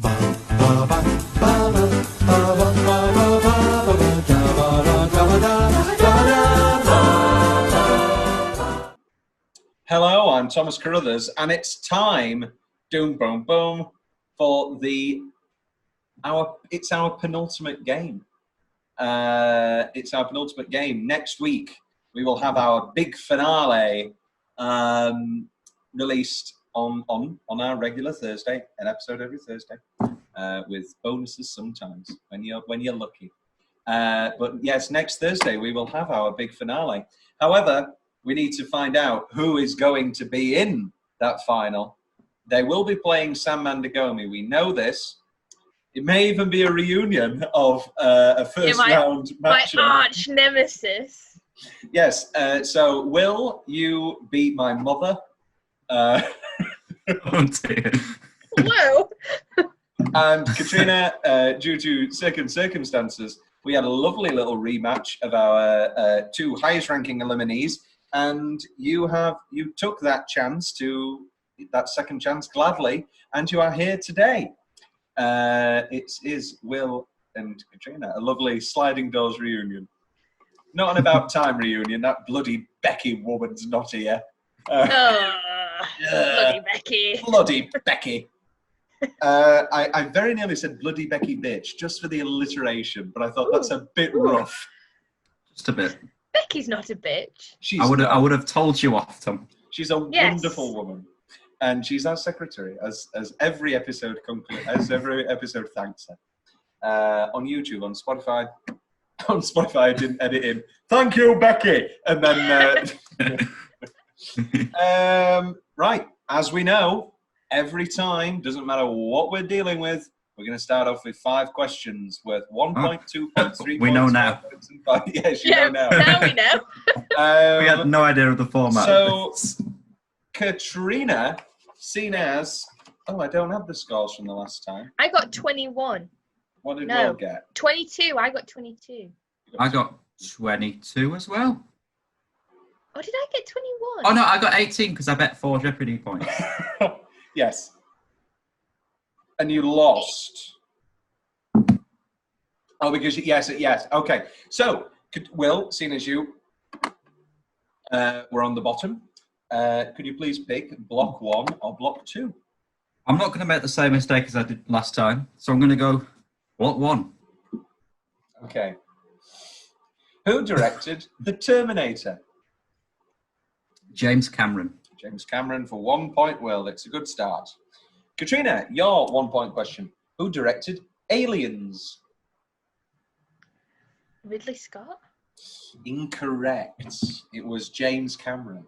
Hello, I'm Thomas Carruthers, and it's time, boom, boom, boom, for it's our penultimate game. It's our penultimate game. Next week, we will have our big finale released on our regular Thursday, an episode every Thursday, with bonuses sometimes when you're lucky. But yes, next Thursday we will have our big finale. However, we need to find out who is going to be in that final. They will be playing San Mandagomi. We know this. It may even be a reunion of a first-round matchup. My arch nemesis. Yes. So, will you be my mother? Oh dear. Whoa. And Katrina, due to circumstances, we had a lovely little rematch of our two highest-ranking eliminees. And you took that second chance gladly, and you are here today. It is Will and Katrina, a lovely sliding doors reunion. Not an about time reunion. That bloody Becky woman's not here. Bloody Becky. Bloody Becky. I very nearly said bloody Becky bitch just for the alliteration, but I thought that's a bit rough. Just a bit. Becky's not a bitch. I would have told you off, Tom. She's a wonderful woman, and she's our secretary, as every episode thanks her. On YouTube, on Spotify. On Spotify, I didn't edit in. Thank you, Becky, and then right. As we know, every time, doesn't matter what we're dealing with, we're going to start off with 5 questions worth 1 point, 2 points, 3 points. We know now. Yes, you know now. Now we know. We had no idea of the format. So, Katrina, seen as... Oh, I don't have the scores from the last time. I got 21. What did Will get? 22. I got 22. I got 22 as well. Oh, did I get 21? Oh, no, I got 18 because I bet 4 Jeopardy points. Yes. And you lost. Oh, because yes. Okay. So, Will, seeing as you were on the bottom, could you please pick block 1 or block 2? I'm not going to make the same mistake as I did last time, so I'm going to go block 1. Okay. Who directed The Terminator? James Cameron. James Cameron for 1 point, Will. It's a good start. Katrina, your 1 point question. Who directed Aliens? Ridley Scott? Incorrect. It was James Cameron.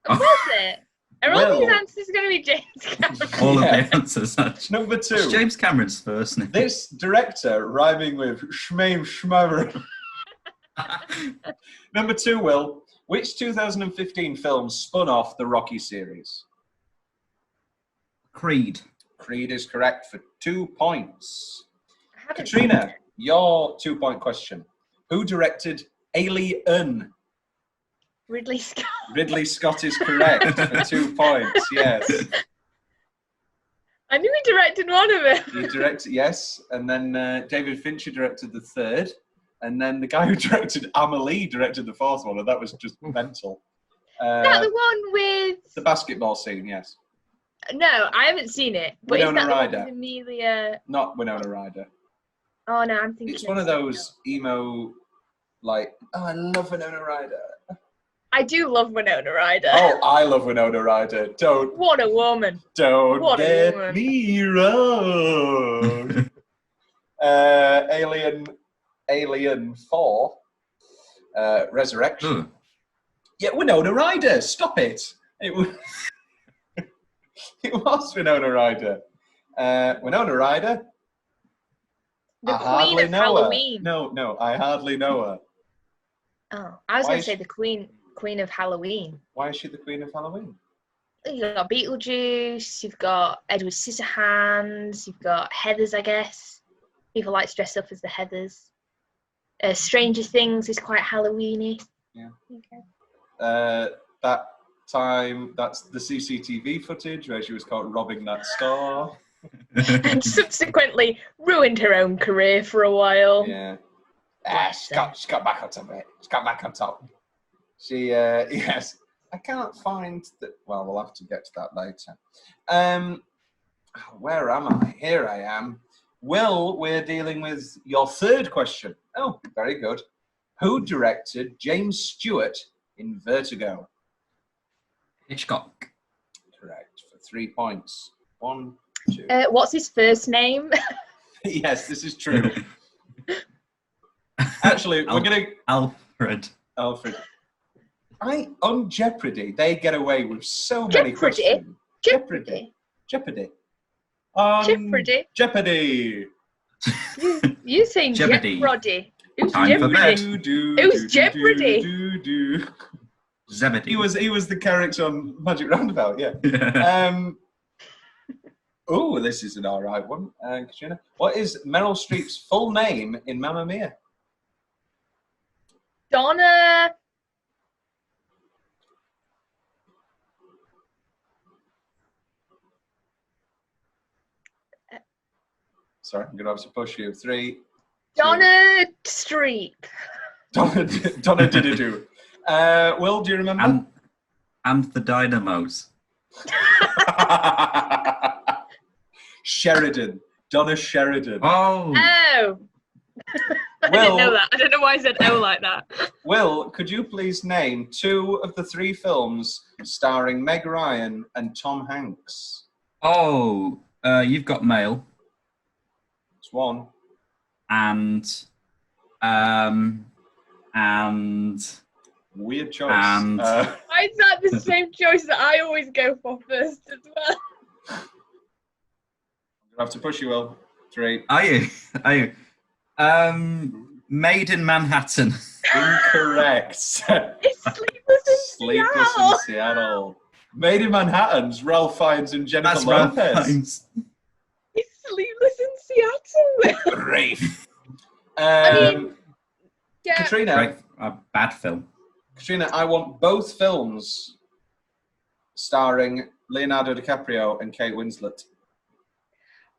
Was it? Are all these answers going to be James Cameron? All of the answers, actually. Number 2. It's James Cameron's first name. This director, rhyming with Shmeim Shmurr. Number 2, Will. Which 2015 film spun off the Rocky series? Creed. Creed is correct for 2 points. Katrina, your 2 point question. Who directed Alien? Ridley Scott. Ridley Scott is correct for 2 points, yes. I knew he directed one of them. He directed, yes, and then David Fincher directed the 3rd, and then the guy who directed Amelie directed the 4th one, and that was just mental. Is that the one with... The basketball scene, yes. No, I haven't seen it. But Winona is that Ryder. The one with Amelia... Not Winona Ryder. Oh, no, I'm thinking... It's one of those emo, like, oh, I love Winona Ryder. I do love Winona Ryder. Oh, I love Winona Ryder. Don't... What a woman. Don't get me wrong. Alien 4, Resurrection. Yeah, Winona Ryder. Stop it. It was, it was Winona Ryder. Winona Ryder. The Queen of Halloween. No, I hardly know her. Oh, I was going to say the Queen of Halloween. Why is she the Queen of Halloween? You've got Beetlejuice, you've got Edward Scissorhands, you've got Heathers, I guess. People like to dress up as the Heathers. Stranger Things is quite Halloween-y. Yeah. Okay. That time, that's the CCTV footage where she was caught robbing that store. and subsequently ruined her own career for a while. Yeah. Bless She got back on top of it. She got back on top. She, yes. I can't find that. Well, we'll have to get to that later. Where am I? Here I am. Will, we're dealing with your third question. Oh, very good. Who directed James Stewart in Vertigo? Hitchcock. Correct, for 3 points. 1, 2. What's his first name? Yes, this is true. Actually, we're going to... Alfred. On Jeopardy, they get away with so many questions. Jeopardy. Jeopardy. You saying Jeopardy. Jeopardy? Who's Time for bed. Jeopardy? Who's Jeopardy? Zebedee. He was the character on Magic Roundabout, yeah. Oh, this is an all right one, Katrina. What is Meryl Streep's full name in Mamma Mia? Donna. Sorry, I'm going to have to push you. 3. Donna Streep. Donna Didadoo. Will, do you remember? And the Dynamos. Sheridan. Donna Sheridan. Oh. Oh. I didn't know that. I don't know why I said oh like that. Will, could you please name 2 of the 3 films starring Meg Ryan and Tom Hanks? Oh, You've Got Mail. It's 1. And weird choice. And Why is that the same choice that I always go for first as well? I'm going to have to push you, Will. 3. Are you? Made in Manhattan. Incorrect. It's Sleepless in Seattle. Made in Manhattan's Ralph Fiennes and Jennifer That's Ralph Lopez. Fiennes. It's Sleepless in Seattle. Rafe. I mean, yeah. Katrina. A bad film. Katrina, I want both films starring Leonardo DiCaprio and Kate Winslet.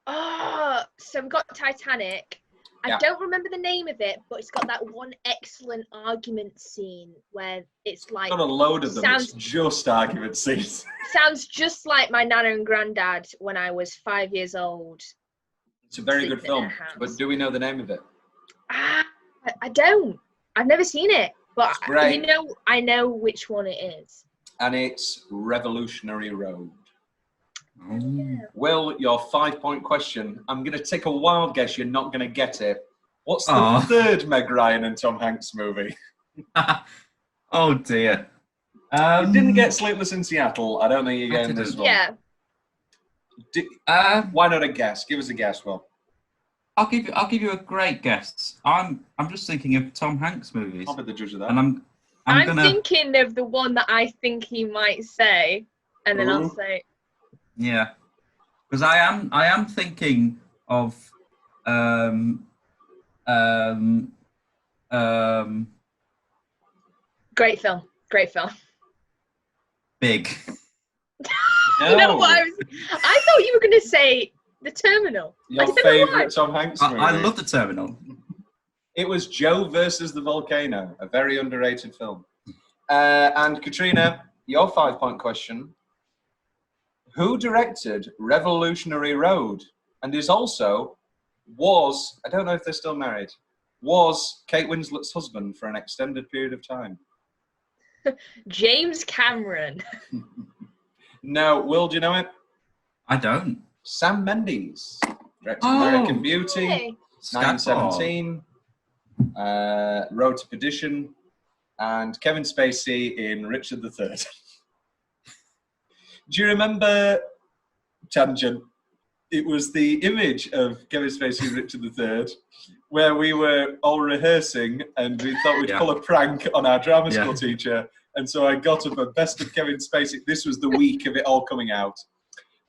Oh, so we've got Titanic. Yeah. I don't remember the name of it, but it's got that one excellent argument scene where it's like... Not a load of them, it's just argument scenes. Sounds just like my nana and granddad when I was 5 years old. It's a very good film, but do we know the name of it? I don't. I've never seen it, but great. I know which one it is. And it's Revolutionary Road. Oh. Yeah. Will, your 5-point question. I'm going to take a wild guess you're not going to get it. What's the third Meg Ryan and Tom Hanks movie? Oh, dear. You didn't get Sleepless in Seattle. I don't think you're getting this one. Yeah. Why not a guess? Give us a guess, Will. I'll give you a great guess. I'm just thinking of Tom Hanks movies. I'll be the judge of that. And I'm thinking of the one that I think he might say, and then I'll say... Yeah, because I am thinking of Great film. Big. No. I thought you were going to say The Terminal. Your favourite Tom Hanks movie? I love The Terminal. It was Joe versus the Volcano, a very underrated film. And Katrina, your 5-point question. Who directed Revolutionary Road and I don't know if they're still married, was Kate Winslet's husband for an extended period of time? James Cameron. No. Will, do you know it? I don't. Sam Mendes. Directed American Beauty, Hey. 917, Road to Perdition, and Kevin Spacey in Richard III. Do you remember, tangent, it was the image of Kevin Spacey and Richard III where we were all rehearsing and we thought we'd pull a prank on our drama school teacher. And so I got up a best of Kevin Spacey. This was the week of it all coming out.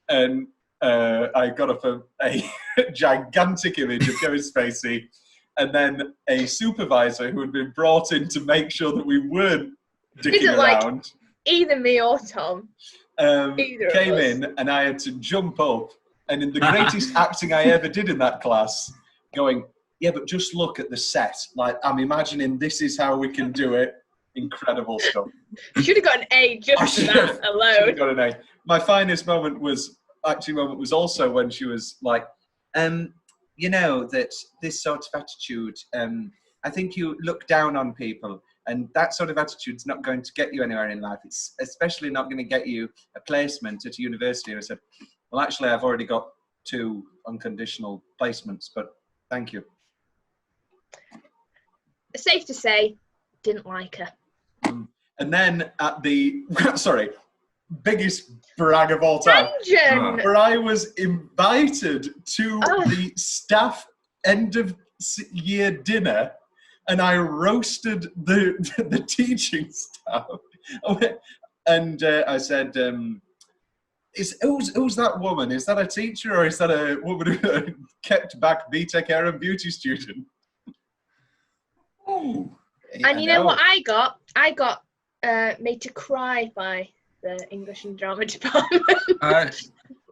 And I got up a gigantic image of Kevin Spacey and then a supervisor who had been brought in to make sure that we weren't dicking around. Like either me or Tom. Came in and I had to jump up And in the greatest acting I ever did in that class, going, yeah, but just look at the set. Like, I'm imagining this is how we can do it. Incredible stuff. You should have got an A just for that Should alone. have got an A. My finest moment was also when she was like, you know, that this sort of attitude, I think you look down on people, and that sort of attitude's not going to get you anywhere in life. It's especially not going to get you a placement at a university. And I said, well, actually, I've already got 2 unconditional placements, but thank you. Safe to say, didn't like her. And then at the, biggest brag of all time, Tangent! where I was invited to the staff end of year dinner, and I roasted the teaching staff. And I said, who's that woman? Is that a teacher, or is that a woman who kept back BTEC Hair and Beauty student? Oh. And you know what I got? I got made to cry by the English and Drama department.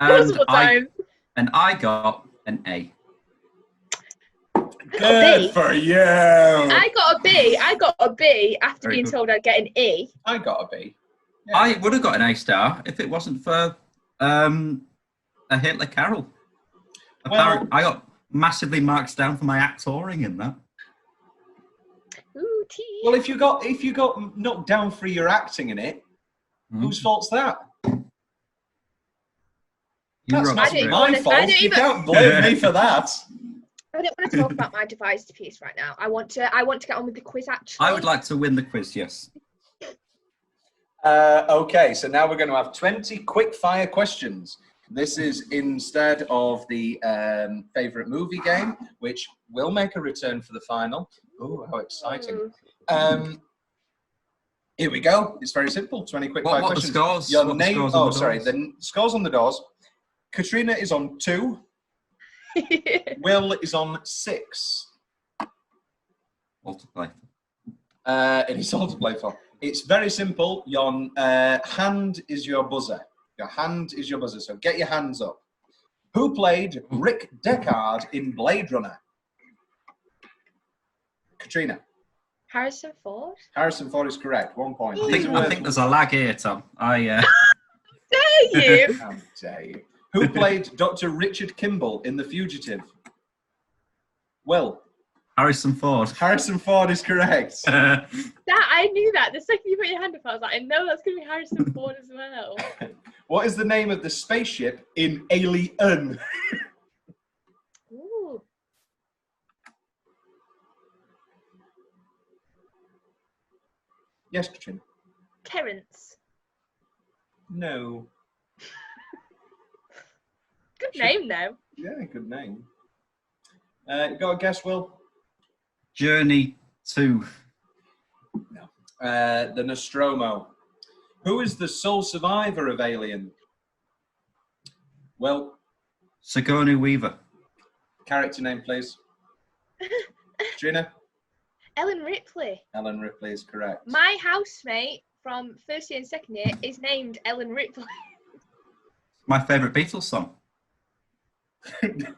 Multiple times. And I got an A. Good for you. I got a B after being told I'd get an E. I got a B. Yeah. I would have got an A star if it wasn't for a Hitler Carol. Well, I got massively marks down for my actoring in that. Ooh, tea. Well, if you got knocked down for your acting in it, whose fault's that? That's not my fault. You can't blame me for that. I don't want to talk about my devised piece right now. I want to get on with the quiz. Actually, I would like to win the quiz. Yes. Okay, so now we're going to have 20 quick-fire questions. This is instead of the favourite movie game, which will make a return for the final. Oh, how exciting. Here we go. It's very simple. 20 quick-fire questions. What the scores? Your name. The scores on the doors. Katrina is on 2. Will is on 6. Multiply. It is all to play for. It's very simple. Your hand is your buzzer. Your hand is your buzzer, so get your hands up. Who played Rick Deckard in Blade Runner? Katrina. Harrison Ford. Harrison Ford is correct. 1 point. I think there's a lag here, Tom. Dare you? How dare you? Who played Dr. Richard Kimball in The Fugitive? Will. Harrison Ford. Harrison Ford is correct. That I knew that. The second you put your hand up, I was like, I know that's going to be Harrison Ford as well. What is the name of the spaceship in Alien? Ooh. Yes, Katrina. Terrence. No. Good name, though. Yeah, good name. You got a guess, Will? Journey 2. No. The Nostromo. Who is the sole survivor of Alien? Well, Sigourney Weaver. character name, please. Katrina? Ellen Ripley. Ellen Ripley is correct. My housemate from first year and second year is named Ellen Ripley. My favourite Beatles song. That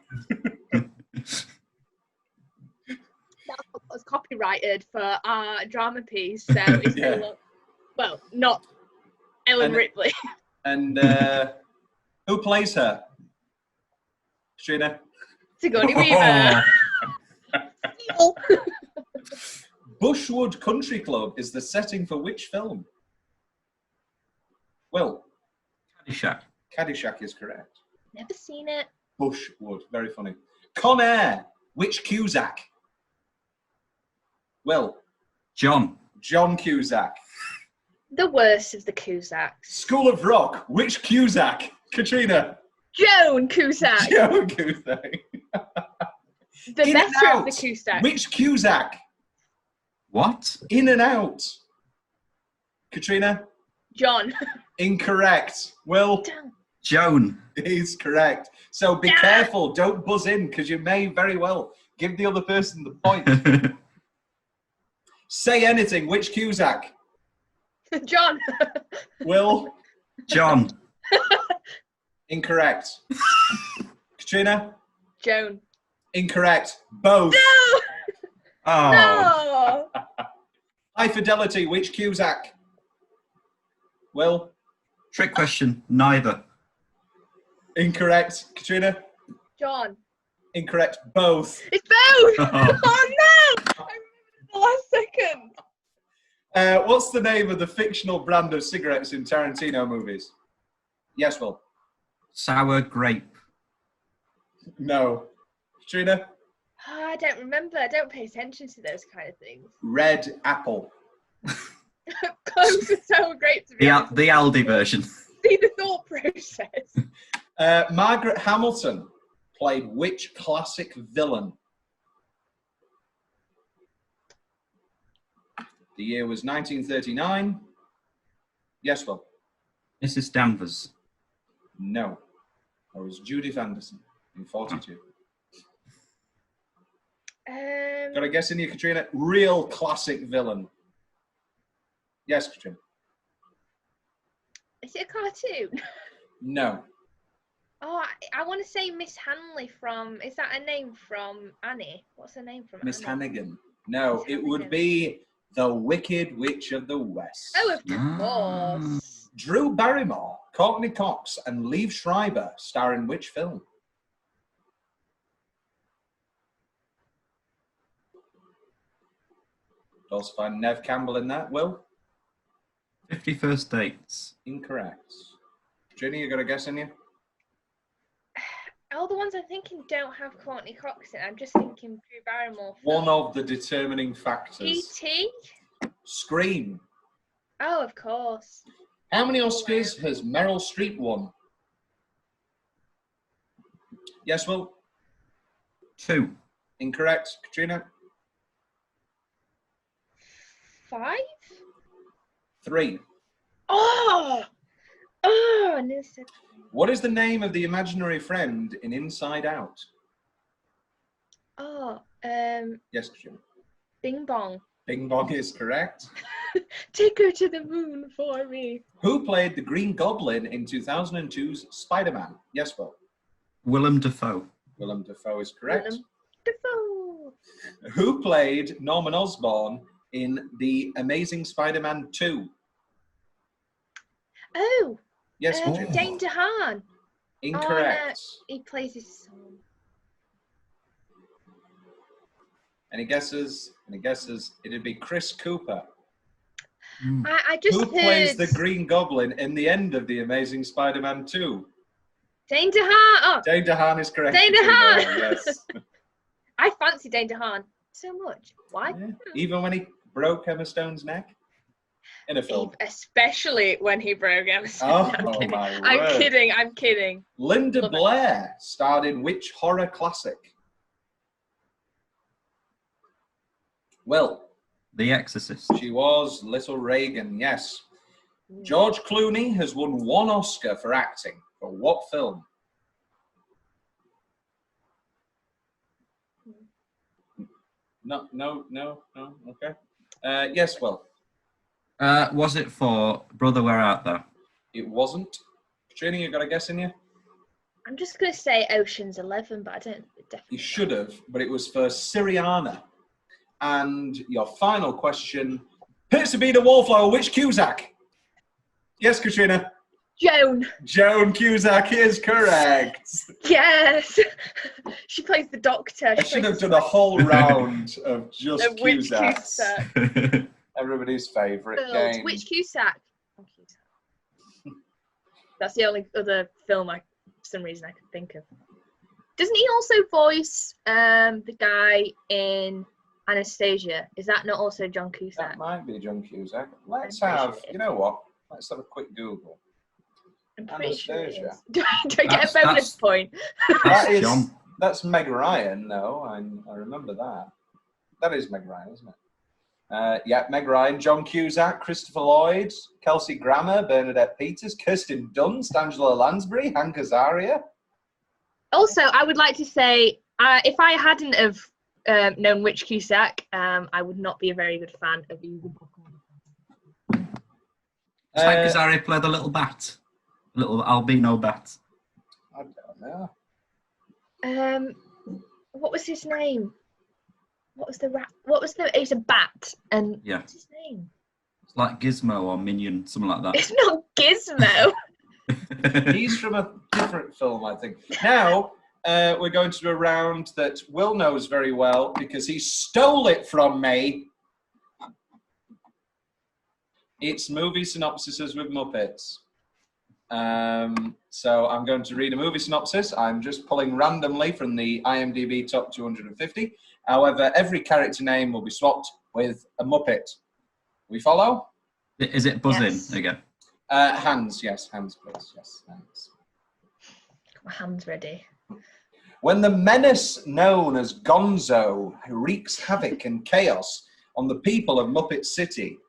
was copyrighted for our drama piece, so it's Yeah. well, not Ellen Ripley. And who plays her? Katrina? Sigourney Weaver. Bushwood Country Club is the setting for which film? Will? Caddyshack. Caddyshack is correct. Never seen it. Bushwood, very funny. Con Air, which Cusack? Will? John. John Cusack. The worst of the Cusacks. School of Rock, which Cusack? Katrina? Joan Cusack. Joan Cusack. The In and better of Out, the Cusacks. which Cusack? What? In and Out. Katrina? John. Incorrect. Will? Damn. Joan. Is correct. So be careful. Don't buzz in, because you may very well give the other person the point. Say anything. Which Cusack? John. Will? John. Incorrect. Katrina? Joan. Incorrect. Both. No! Oh. No! High Fidelity, which Cusack? Will? Trick question. Neither. Incorrect. Katrina? John. Incorrect. Both. It's both! Oh. Oh no! I remembered it the last second. What's the name of the fictional brand of cigarettes in Tarantino movies? Yes, Will. Sour grape. No. Katrina? Oh, I don't remember. I don't pay attention to those kind of things. Red apple. Close to sour grape, to be honest. The Aldi version. See the thought process. Margaret Hamilton played which classic villain? The year was 1939. Yes, Will. Mrs. Danvers. No. That was Judith Anderson in 42. Got a guess in you, Katrina? Real classic villain. Yes, Katrina. Is it a cartoon? No. Oh, I want to say Miss Hanley from. Is that a name from Annie? What's her name from? Miss Annie? Hannigan. No, Miss it would Hannigan. be The Wicked Witch of the West. Oh, of course. Drew Barrymore, Courtney Cox, and Liev Schreiber star in which film? Also find Nev Campbell in that. Will? 50 First Dates. Incorrect. Jenny, you got a guess in you? All the ones I'm thinking don't have Courtney Cox in. I'm just thinking Drew Barrymore. One of the determining factors. E.T. Scream. Oh, of course. How many Oscars has Meryl Streep won? Yes, Will? 2. Incorrect. Katrina? 5? 3. Oh! Oh! I nearly said. What is the name of the imaginary friend in Inside Out? Oh, Yes, Katrina. Bing Bong. Bing Bong is correct. Take her to the moon for me. Who played the Green Goblin in 2002's Spider-Man? Yes, Will. Willem Dafoe. Willem Dafoe is correct. Willem Dafoe. Who played Norman Osborn in The Amazing Spider-Man 2? Oh, Yes, Katrina. Dane DeHaan. Incorrect. He plays his son. Any guesses? Any guesses? It'd be Chris Cooper. I just Who heard plays the Green Goblin in the end of The Amazing Spider-Man 2? Dane DeHaan. Oh, Dane DeHaan is correct. Dane Katrina. DeHaan. Yes. I fancy Dane DeHaan so much. Why? Yeah. Even when he broke Emma Stone's neck in a film. Especially when he broke Emma Stone. Oh, I'm kidding. my word. I'm kidding. Linda Love it. Blair starred in which horror classic? Well, The Exorcist. she was Little Reagan, yes. George Clooney has won 1 Oscar for acting. For what film? No, okay. Yes, well, Was it for Brother Where Art Thou? it wasn't. Katrina, you got a guess in you? I'm just going to say Ocean's 11, but I don't definitely. You should have, but it was for Syriana. And your final question, appears to be the Wallflower. Which Cusack? Yes, Katrina. Joan. Joan Cusack is correct. Yes. She plays the doctor. I should have done a whole round of just Which Cusacks. Cusack? Everybody's favourite game. Which Cusack? Oh, Cusack. That's the only other film for some reason I could think of. Doesn't he also voice the guy in Anastasia? Is that not also John Cusack? That might be John Cusack. Let's I'm pretty have, sure it is. you know what? Let's have a quick Google. I'm pretty sure it Anastasia. is. Do I get a bonus That's- point? That That's is, John. that's Meg Ryan, no, I remember that. That is Meg Ryan, isn't it? Yeah, Meg Ryan, John Cusack, Christopher Lloyd, Kelsey Grammer, Bernadette Peters, Kirsten Dunst, Angela Lansbury, Hank Azaria. Also, I would like to say, if I hadn't have known which Cusack, I would not be a very good fan of either. Hank Azaria play the little bat, little albino bat. know. What was his name? What was the rat? It was a bat. And Yeah. what's his name? It's like Gizmo or Minion, something like that. It's not Gizmo. He's from a different film, I think. Now, we're going to do a round that Will knows very well because he stole it from me. It's movie synopsises with Muppets. So I'm going to read a movie synopsis. I'm just pulling randomly from the IMDb top 250. However, every character name will be swapped with a Muppet. We follow? Is it buzzing Yes. again? Hands, yes. Hands, please. Yes, hands. Got my hands ready. When the menace known as Gonzo wreaks havoc and chaos on the people of Muppet City,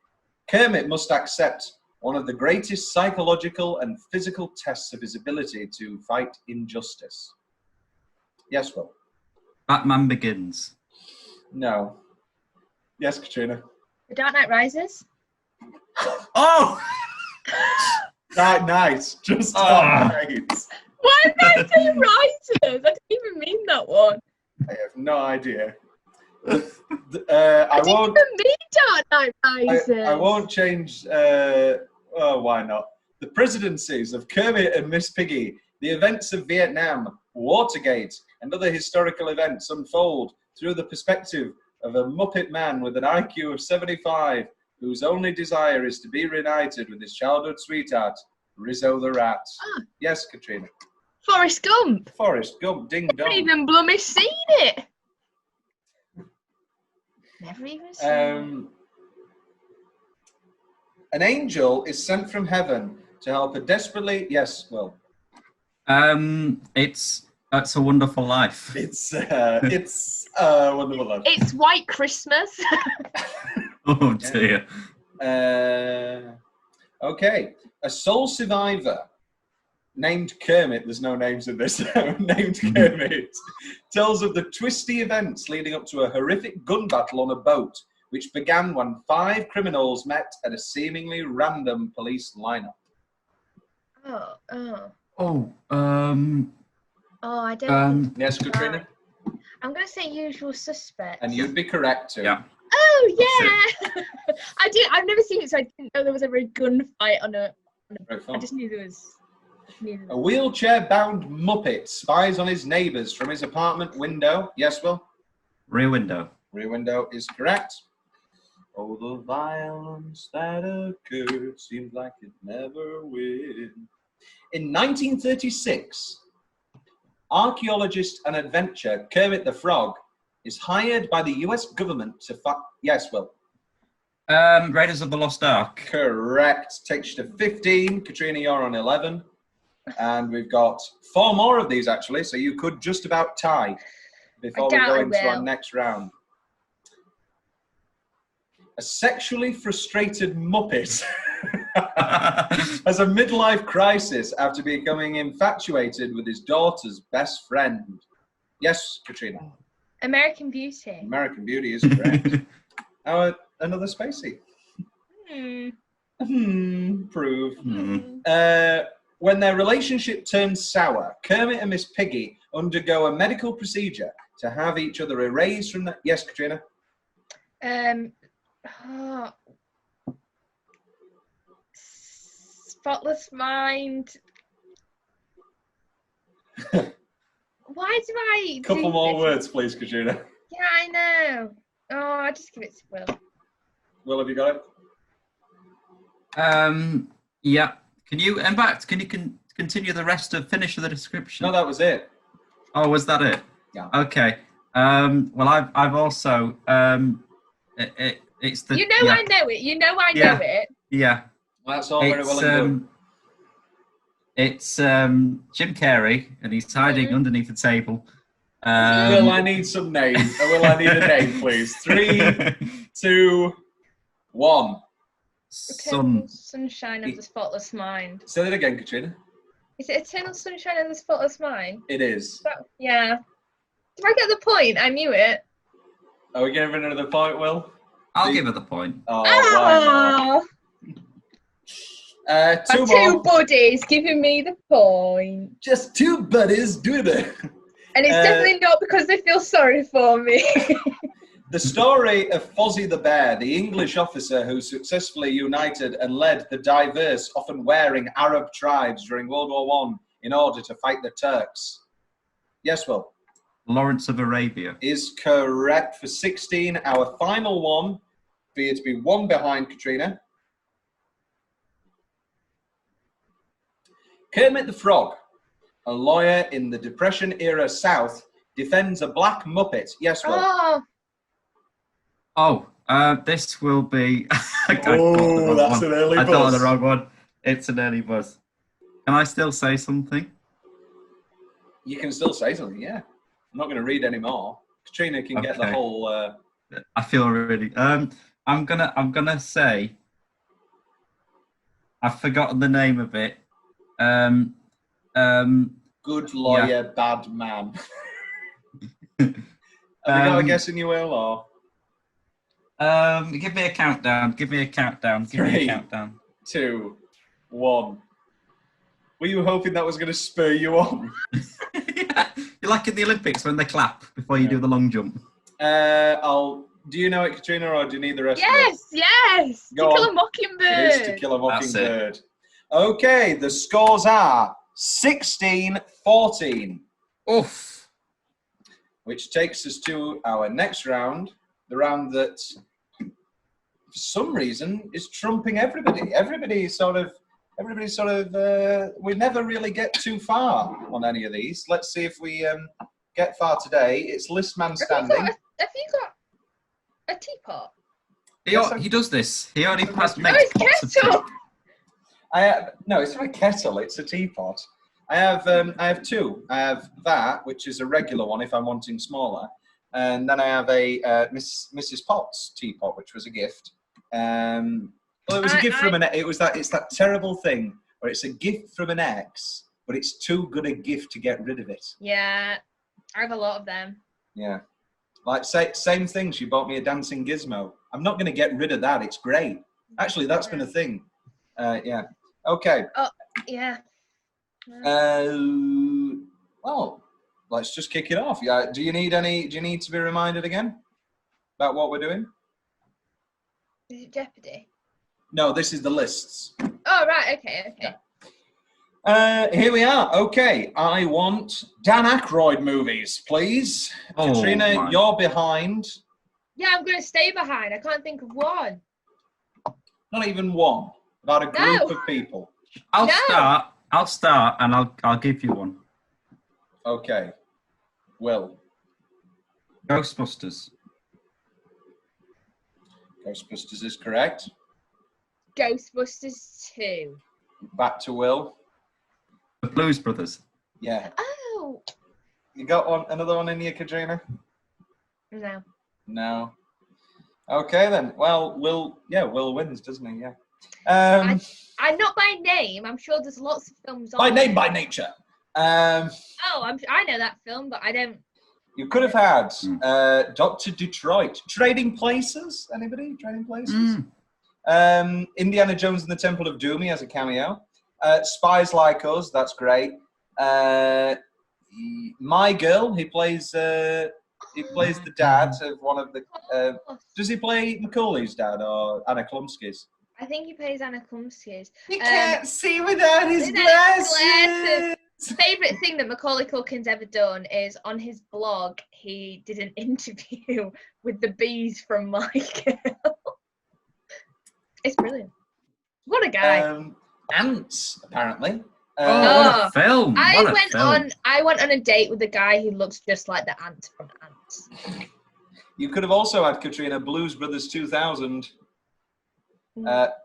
Kermit must accept one of the greatest psychological and physical tests of his ability to fight injustice. Yes, Will? Batman Begins. No. Yes, Katrina? The Dark Knight Rises. Oh! Dark Knight. Just Oh. Dark Knight. Why did I say Rises? I didn't even mean that one. I have no idea. I I didn't won't. even mean Dark Knight Rises. I won't change. Why not? The presidencies of Kermit and Miss Piggy, the events of Vietnam, Watergate, and other historical events unfold through the perspective of a Muppet man with an IQ of 75, whose only desire is to be reunited with his childhood sweetheart, Rizzo the Rat. Ah. Yes, Katrina. Forrest Gump. Forrest Gump, ding I haven't dong. even blooming seen it. Never even seen it. An angel is sent from heaven to help a desperately. Yes, Will. It's a Wonderful Life. It's wonderful life. It's White Christmas. Oh dear. Okay. A sole survivor named Kermit, there's no names in this, named Kermit, tells of the twisty events leading up to a horrific gun battle on a boat, which began when 5 criminals met at a seemingly random police lineup. Oh, I don't think. Yes, Katrina? I'm going to say Usual Suspects. And you'd be correct too. Yeah. Oh, yeah. I've never seen it, so I didn't know there was ever a gunfight on a. Very fun. I just knew there was. A wheelchair-bound Muppet spies on his neighbours from his apartment window. Yes, Will? Rear Window. Rear Window is correct. Oh, the violence that occurred seems like it never will. In 1936, archaeologist and adventurer Kermit the Frog is hired by the US government to Yes, Will? Raiders of the Lost Ark. Correct. Takes you to 15. Katrina, you're on 11. And we've got 4 more of these, actually, so you could just about tie before we go into our next round. A sexually frustrated Muppet has a midlife crisis after becoming infatuated with his daughter's best friend. Yes, Katrina? American Beauty. American Beauty is correct. Now, another Spacey. Prove. When their relationship turns sour, Kermit and Miss Piggy undergo a medical procedure to have each other erased from the... Yes, Katrina? Spotless Mind. Why do I Couple more words, please, Katrina. Yeah, I know. Oh, I'll just give it to Will. Will, have you got it? Yeah. Can you continue the rest of finish of the description? No, that was it. Oh, was that it? Yeah. Okay. Well, I've also it's the. You know, I know it. You know, I know it. Yeah. Well, that's all very well and good. It's Jim Carrey, and he's hiding underneath the table. Will, I need some names. Will, I need a name, please. 3, 2, 1. Sunshine of the Spotless Mind. Say that again, Katrina. Is it Eternal Sunshine of the Spotless Mind? It is. Yeah. Did I get the point? I knew it. Are we giving another point, Will? I'll give her the point. Oh, why not? Two My two more. buddies giving me the point. Just two buddies doing it. And it's definitely not because they feel sorry for me. The story of Fozzie the Bear, the English officer who successfully united and led the diverse, often wearing Arab tribes during World War One in order to fight the Turks. Yes, Will? Lawrence of Arabia. Is correct for 16. Our final one, for you to be one behind Katrina. Kermit the Frog, a lawyer in the Depression-era South, defends a black Muppet. Yes, Will? This will be... That's an early buzz. I thought of the wrong one. It's an early buzz. Can I still say something? You can still say something, yeah. I'm not going to read any more. Katrina can get the whole... I feel really... I'm gonna say... I've forgotten the name of it. Good lawyer, bad man. Have you got a guess in your will, or? Give me a countdown. Give me a countdown. Give me a countdown. 2, 1. Were you hoping that was going to spur you on? Yeah. You're like in the Olympics when they clap before you do the long jump. Do you know it, Katrina, or do you need the rest of it? Yes. Go To Kill on. a Mockingbird. It is To Kill a Mockingbird. Okay, the scores are 16-14. Oof. Which takes us to our next round, the round that, for some reason, is trumping everybody. Everybody's sort of, we never really get too far on any of these. Let's see if we get far today. It's list man standing. Have you got a teapot? He does this. He only makes it's pots of kettle. tea. No, it's not a kettle. It's a teapot. I have two. I have that, which is a regular one if I'm wanting smaller, and then I have a Mrs. Potts teapot, which was a gift. Well, it was a gift from an. It's that terrible thing where it's a gift from an ex, but it's too good a gift to get rid of it. Yeah, I have a lot of them. Yeah, like same thing. She bought me a dancing gizmo. I'm not going to get rid of that. It's great. Actually, that's been a thing. Yeah. Okay. Oh, yeah. Well, let's just kick it off. Yeah. Do you need to be reminded again about what we're doing? Is it Jeopardy? No, this is the lists. Oh, right. Okay. Yeah. Here we are. Okay. I want Dan Aykroyd movies, please. Katrina, you're behind. Yeah, I'm going to stay behind. I can't think of one. Not even one. About a group of people. I'll start, and I'll give you one. Okay. Will. Ghostbusters. Ghostbusters is correct. Ghostbusters 2. Back to Will. The Blues Brothers. Yeah. Oh. You got another one in here, Katrina? No. No. Okay then. Well, Will wins, doesn't he? Yeah. I'm not by name. I'm sure there's lots of films on. By name, by nature. I know that film, but I don't. You could have had Dr. Detroit. Trading Places? Anybody? Trading Places? Indiana Jones and the Temple of Doom, he has a cameo. Spies Like Us, that's great. My Girl, he plays the dad of one of the... does he play Macaulay's dad or Anna Klumsky's? I think he plays Anna Klumsky's. You can't see without his glasses! Favourite thing that Macaulay Culkin's ever done is on his blog, he did an interview with the bees from My Girl. It's brilliant. What a guy. Ants, apparently. What a film! I went on a date with a guy who looks just like the ant from Ants. You could have also had, Katrina, Blues Brothers 2000.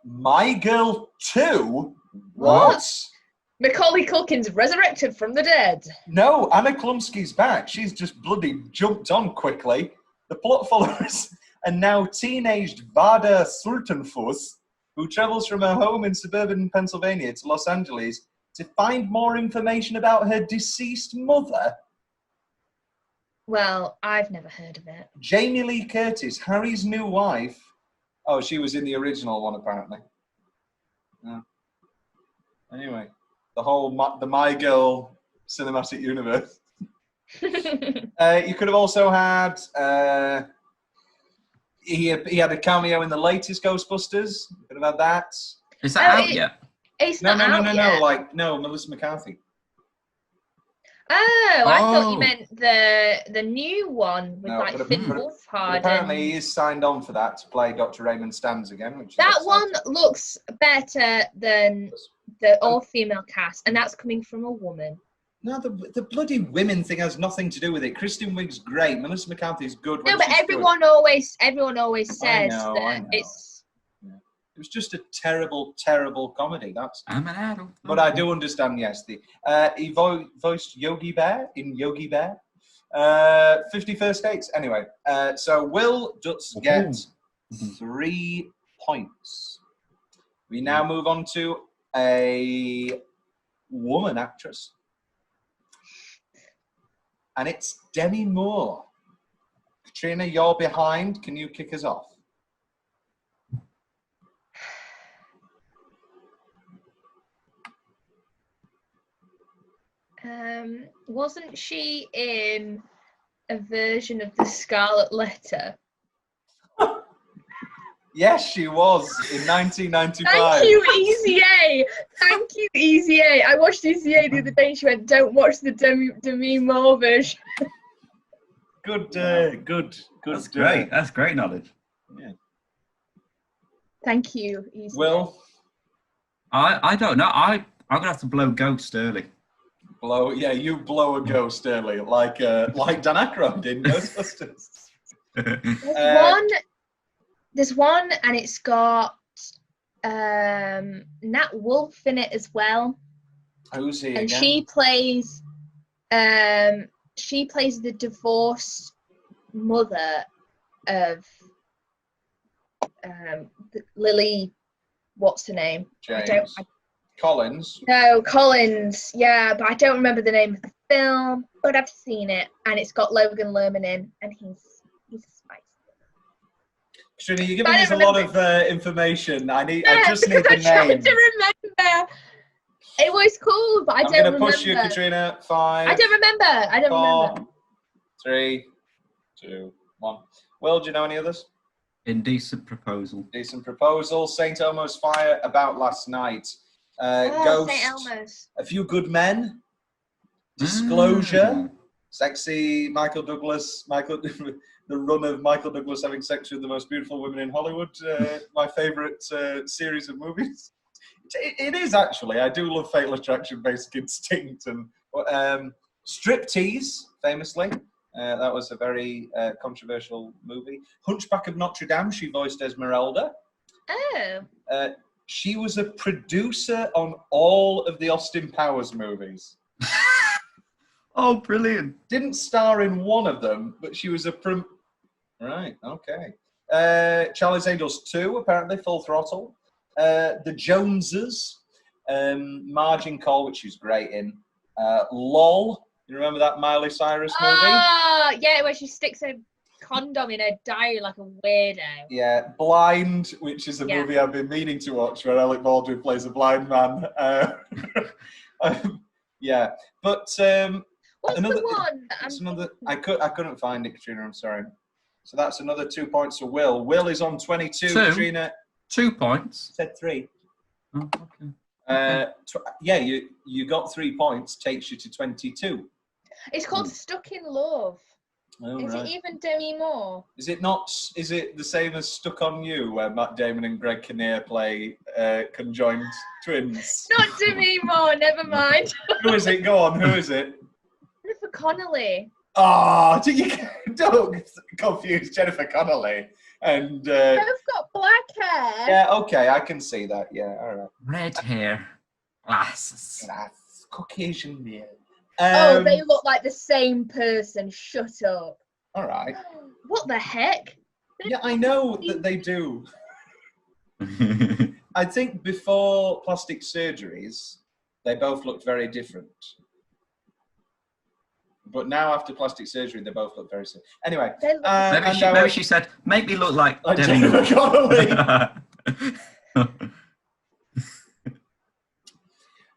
My Girl 2? What? Macaulay Culkin's resurrected from the dead. No, Anna Klumsky's back. She's just bloody jumped on quickly. The plot follows a now teenaged Vada Sultanfuss who travels from her home in suburban Pennsylvania to Los Angeles to find more information about her deceased mother. Well, I've never heard of it. Jamie Lee Curtis, Harry's new wife. Oh, she was in the original one, apparently. Anyway, the My Girl cinematic universe. You could have also had. He had a cameo in the latest Ghostbusters. You could have had that. Is that out yet? It's not out yet. No, Melissa McCarthy. Oh, I thought you meant the new one with Finn Wolfhard. Apparently, he is signed on for that to play Dr. Raymond Stantz again. Which that is one looks better than the all-female cast, and that's coming from a woman. No, the bloody women thing has nothing to do with it. Kristen Wiig's great. Melissa McCarthy's good. No, but everyone always says that it's. It was just a terrible, terrible comedy. I'm an adult. But I do understand. Yes, he voiced Yogi Bear in Yogi Bear. 50 First Dates. Anyway, so Will does get 3 points. We now move on to a woman actress. And it's Demi Moore. Katrina, you're behind. Can you kick us off? Wasn't she in a version of the Scarlet Letter? Yes, she was in 1995. Thank you, Easy A. Thank you, Easy A. I watched Easy A the other day and she went, don't watch the Demi Moore version. Good. That's great. That's great knowledge. Yeah. Thank you, Easy Will? I don't know. I'm going to have to blow Ghost early. You blow a ghost early, like Dan Aykroyd in Ghostbusters. There's one, and it's got Nat Wolff in it as well. Who's he and again? She plays the divorced mother of Lily. What's her name? James. Collins. No, Collins. Yeah, but I don't remember the name of the film. But I've seen it, and it's got Logan Lerman in, and he's spicy. Katrina, you're giving us a lot of information. I just need the name. I'm trying to remember. It was cool, but I don't remember. I'm going to push you, Katrina. 5. I don't remember. 4, 3, 2, 1. Will, do you know any others? Indecent Proposal. Decent Proposal. St. Elmo's Fire. About Last Night. Ghost. St. Elmo's. A Few Good Men. Disclosure. Sexy Michael Douglas. The run of Michael Douglas having sex with the most beautiful women in Hollywood. My favourite series of movies. It is actually. I do love Fatal Attraction, Basic Instinct, and Striptease, famously. That was a very controversial movie. Hunchback of Notre Dame. She voiced Esmeralda. Oh. She was a producer on all of the Austin Powers movies. Oh, brilliant. Didn't star in one of them, but she was a... Right, okay. Charlie's Angels 2, apparently, Full Throttle. The Joneses. Margin Call, which she's great in. LOL. You remember that Miley Cyrus movie? Oh, yeah, where she sticks a condom in her diary like a weirdo. Yeah, Blind, which is a movie I've been meaning to watch, where Alec Baldwin plays a blind man. Yeah, but what's the one? It's another. I couldn't find it, Katrina. I'm sorry. So that's another 2 points for Will. Will is on 22. Katrina. 2 points. Said 3. Oh, okay. Yeah, you got 3 points. Takes you to 22. It's called Stuck in Love. Oh, is right. it even Demi Moore? Is it not? Is it the same as Stuck on You, where Matt Damon and Greg Kinnear play conjoined twins? Not Demi Moore. Never mind. Who is it? Go on. Who is it? Jennifer Connelly. Oh, don't confuse Jennifer Connelly and. They've got black hair. Yeah. Okay, I can see that. Yeah. All right. Red hair, glasses. Caucasian male. Oh, they look like the same person. Shut up. All right. What the heck? Yeah, I know that they do. I think before plastic surgeries, they both looked very different. But now after plastic surgery, they both look very similar. Anyway. Maybe she said, make me look like Jennifer Connelly.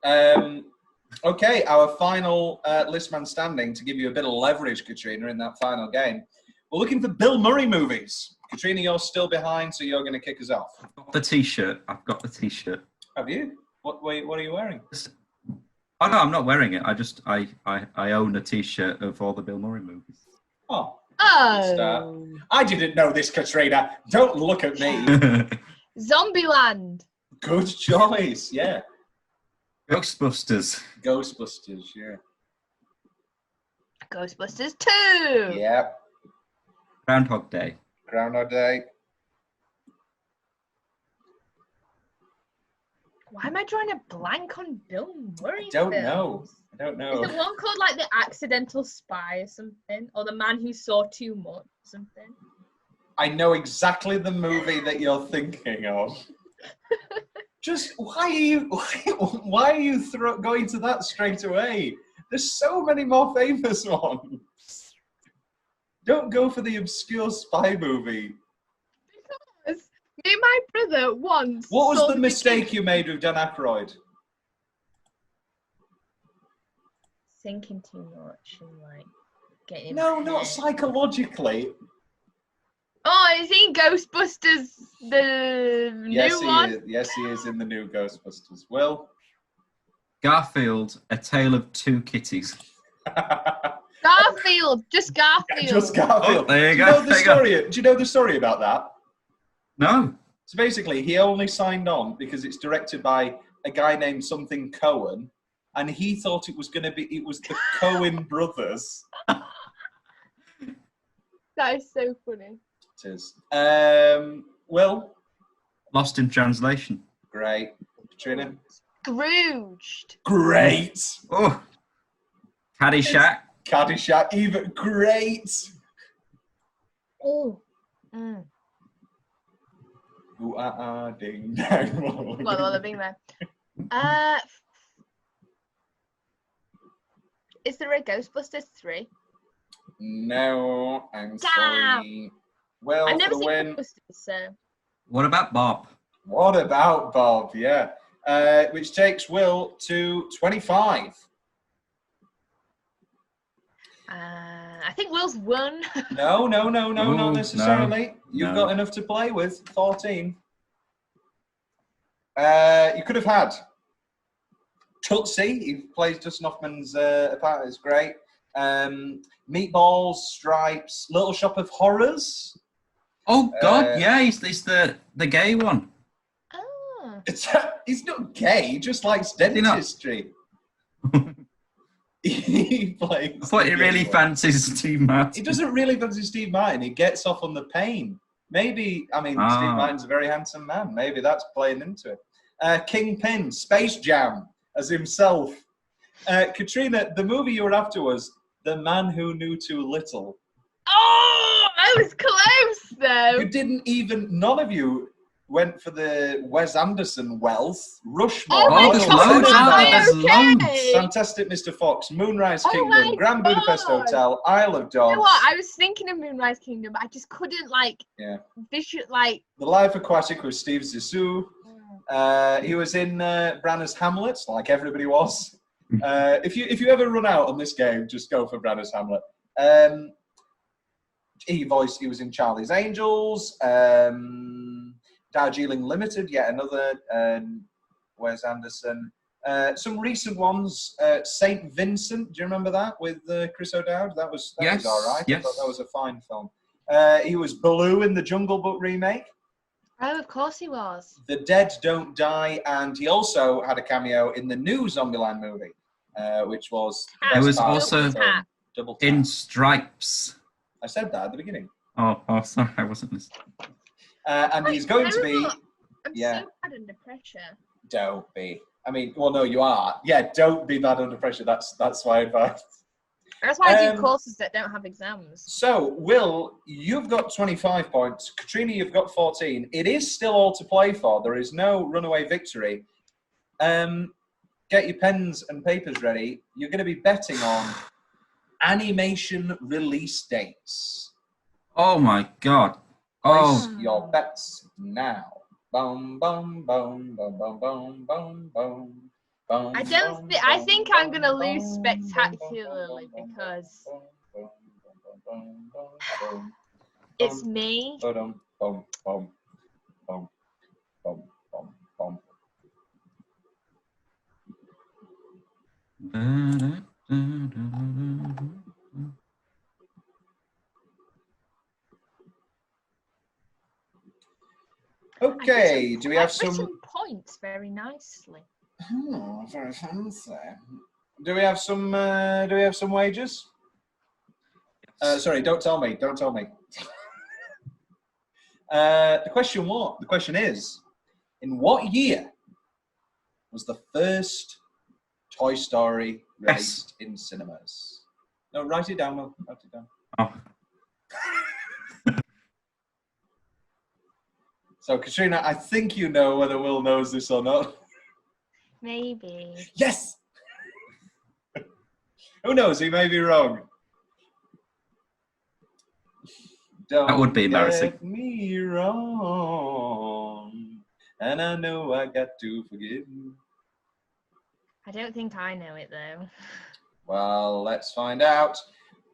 Okay, our final list man standing to give you a bit of leverage, Katrina, in that final game. We're looking for Bill Murray movies. Katrina, you're still behind, so you're going to kick us off. I've got the T-shirt. Have you? What are you wearing? Oh no, I'm not wearing it. I own a T-shirt of all the Bill Murray movies. Oh. Oh. I didn't know this, Katrina. Don't look at me. Zombieland. Good choice. Yeah. Ghostbusters. Ghostbusters. Yeah. Ghostbusters 2. Yeah. Groundhog Day. Groundhog Day. Why am I drawing a blank on Bill Murray? I don't films? know. Is it one called like The Accidental Spy or something? Or The Man Who Saw Too Much or something? I know exactly the movie that you're thinking of. Just why are you going to that straight away? There's so many more famous ones. Don't go for the obscure spy movie. Because me and my brother once. What was the mistake you made with Dan Aykroyd? Thinking too much and like getting. No, not psychologically. Oh, is he in Ghostbusters, the new one? Yes, he is in the new Ghostbusters. Will? Garfield, A Tale of Two Kitties. Garfield, just Garfield. Just Garfield. Oh, there you Do you know the story about that? No. So basically, he only signed on because it's directed by a guy named something Cohen, and he thought it was the Cohen brothers. That is so funny. It is. Will? Lost in Translation. Great. Katrina? Scrooged. Great. Oh. Caddyshack. Caddyshack, even great. Oh. Mm. Ooh, ding, dang. Well, the big man. Is there a Ghostbusters 3? No, I'm Damn. sorry. Well, I've never for the seen win. Ghostbusters, so. What about Bob? What about Bob? Yeah. Which takes Will to 25. I think Will's won. No, not Ooh, necessarily. no, You've no. got enough to play with. 14. You could have had Tootsie. He plays Dustin Hoffman's part. It's great. Meatballs, Stripes, Little Shop of Horrors. Oh God, yeah, he's the gay one. Oh. He's not gay. He just likes dentistry. He plays. I thought he really fancies Steve Martin. He doesn't really fancy Steve Martin. He gets off on the pain. Maybe, Steve Martin's a very handsome man. Maybe that's playing into it. Kingpin, Space Jam as himself. Katrina, the movie you were after was The Man Who Knew Too Little. Oh, I was close though. You didn't even, none of you went for the Wes Anderson wealth. Rushmore. Oh, there's God, loads am out I there. There's okay? loads. Fantastic Mr. Fox, Moonrise Oh Kingdom, my Grand Budapest God. Hotel, Isle of Dogs. You know what? I was thinking of Moonrise Kingdom, but I just couldn't The Life Aquatic with Steve Zissou. He was in Branner's Hamlet, like everybody was. If you ever run out on this game, just go for Branner's Hamlet. He was in Charlie's Angels, Darjeeling Limited, yet another Wes Anderson. Some recent ones, Saint Vincent. Do you remember that with Chris O'Dowd? That was all right. Yes. I thought that was a fine film. He was Baloo in the Jungle Book remake. Oh, of course he was. The Dead Don't Die, and he also had a cameo in the new Zombieland movie, which was It was also Double Tap. in Stripes. I said that at the beginning. Oh, sorry, I wasn't listening. And he's going to be. I'm Yeah. so bad under pressure. Don't be. No, you are. Yeah, don't be bad under pressure. That's my advice. That's why I do courses that don't have exams. So, Will, you've got 25 points. Katrina, you've got 14. It is still all to play for. There is no runaway victory. Get your pens and papers ready. You're going to be betting on animation release dates. Oh my God. Place Oh, your bets now. Boom, boom, boom, boom, boom, boom, boom, boom. I think I'm gonna lose spectacularly because it's me. Okay, do we have I've some written points very nicely. Oh, very fancy. Do we have some wages? Sorry, don't tell me. Don't tell me. The question is, in what year was the first Toy Story released in cinemas? No, write it down, Will. Write it down. Oh. So, Katrina, I think you know whether Will knows this or not. Maybe. Yes! Who knows? He may be wrong. Don't That would be embarrassing. Get me wrong, and I know I got to forgive you. I don't think I know it though. Well, let's find out.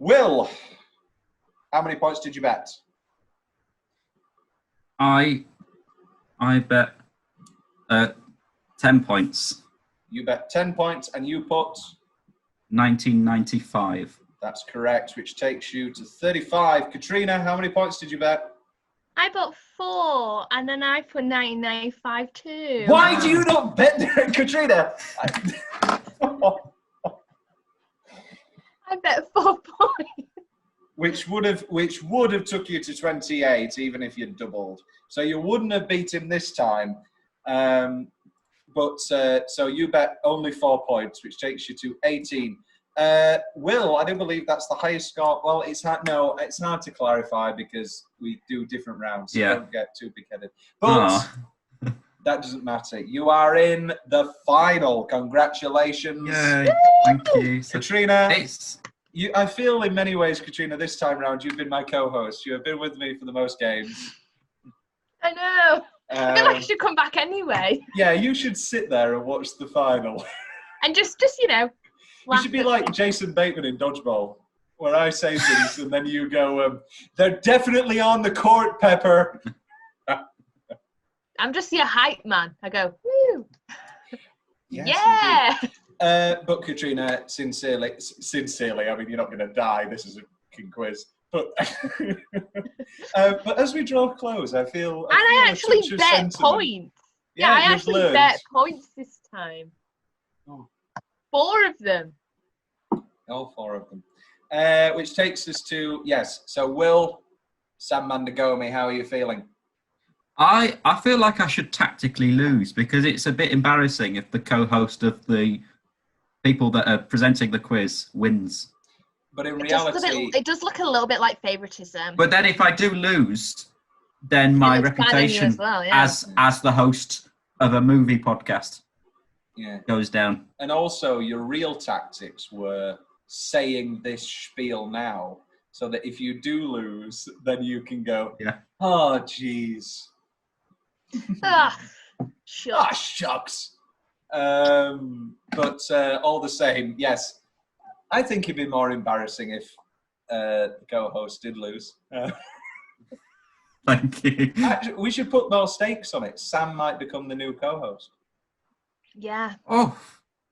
Will, how many points did you bet? I bet 10 points. You bet 10 points, and you put 1995. That's correct, which takes you to 35. Katrina, how many points did you bet? I bought 4, and then I put 1995 too. Why do you not bet there, Katrina? I bet 4 points. Which would have took you to 28, even if you'd doubled. So you wouldn't have beat him this time. So you bet only 4 points, which takes you to 18. Will, I do believe that's the highest score. Well, it's hard to clarify because we do different rounds. So don't get too big-headed. But that doesn't matter. You are in the final. Congratulations. Yay, thank you. Katrina, I feel in many ways, Katrina, this time round, you've been my co-host. You have been with me for the most games. I know. I feel like I should come back anyway. Yeah, you should sit there and watch the final. And just you know. You should be like Jason Bateman in Dodgeball, where I say things and then you go, they're definitely on the court, Pepper. I'm just your hype man. I go, woo. Yes, yeah. But Katrina, sincerely, I mean, you're not going to die. This is a fucking quiz. But but as we draw close, I feel I actually bet points. Yeah, I actually bet points this time. Oh. 4 of them. All 4 of them. Which takes us to, yes, so Will, Sam Mandagomi, how are you feeling? I feel like I should tactically lose because it's a bit embarrassing if the co-host of the people that are presenting the quiz wins. But in reality... It does look a little bit like favouritism. But then if I do lose, then my reputation as the host of a movie podcast goes down. And also, your real tactics were saying this spiel now, so that if you do lose, then you can go, oh, jeez. Shucks. But all the same, yes, I think it'd be more embarrassing if the co-host did lose. Thank you. Actually, we should put more stakes on it. Sam might become the new co-host. Yeah. Oh.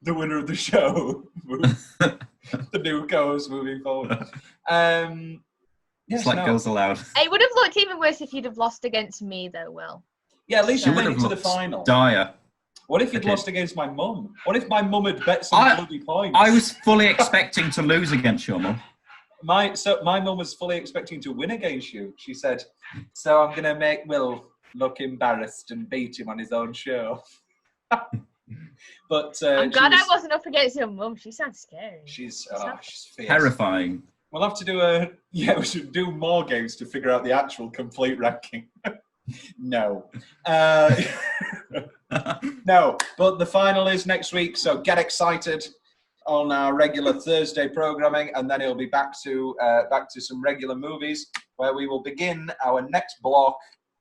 The winner of the show. The new co-host moving forward. It's like Girls Aloud. It would have looked even worse if you'd have lost against me, though, Will. Yeah, at least you made it to the final. Dire. What if you'd lost against my mum? What if my mum had bet some bloody points? I was fully expecting to lose against your mum. My mum was fully expecting to win against you. She said, so I'm going to make Will look embarrassed and beat him on his own show. But I'm glad I wasn't up against your mum. She sounds scary. She's fierce. Terrifying. We'll have to do we should do more games to figure out the actual complete ranking. No. No, but the final is next week, so get excited on our regular Thursday programming, and then it'll be back to some regular movies where we will begin our next block.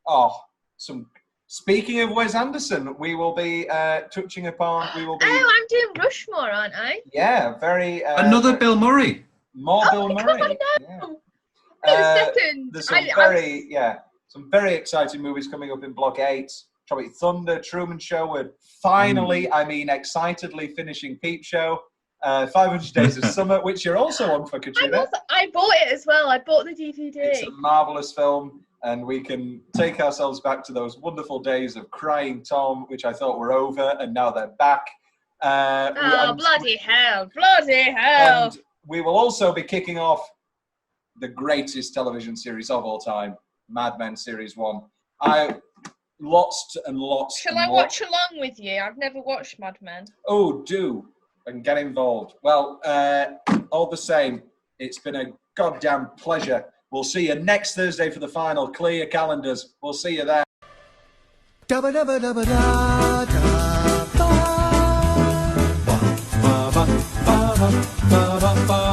Oh, some Speaking of Wes Anderson, we will be touching upon. We will be. Oh, I'm doing Rushmore, aren't I? Yeah, very. Another Bill Murray. More Oh Bill my Murray. God, I Yeah. know. Wait a second. There's some very exciting movies coming up in Block 8. Tropic Thunder, Truman Show. We're finally, excitedly finishing Peep Show. 500 Days of Summer, which you're also on for, Katrina. I bought it as well. I bought the DVD. It's a marvellous film, and we can take ourselves back to those wonderful days of Crying Tom, which I thought were over, and now they're back. Bloody hell. Bloody hell. And we will also be kicking off the greatest television series of all time, Mad Men Series 1. Lots and lots. Shall I watch along with you? I've never watched Mad Men. Oh, do. And get involved. Well, all the same, it's been a goddamn pleasure. We'll see you next Thursday for the final. Clear your calendars. We'll see you there. Dabba dabba dabba da da ba ba ba ba ba ba ba ba.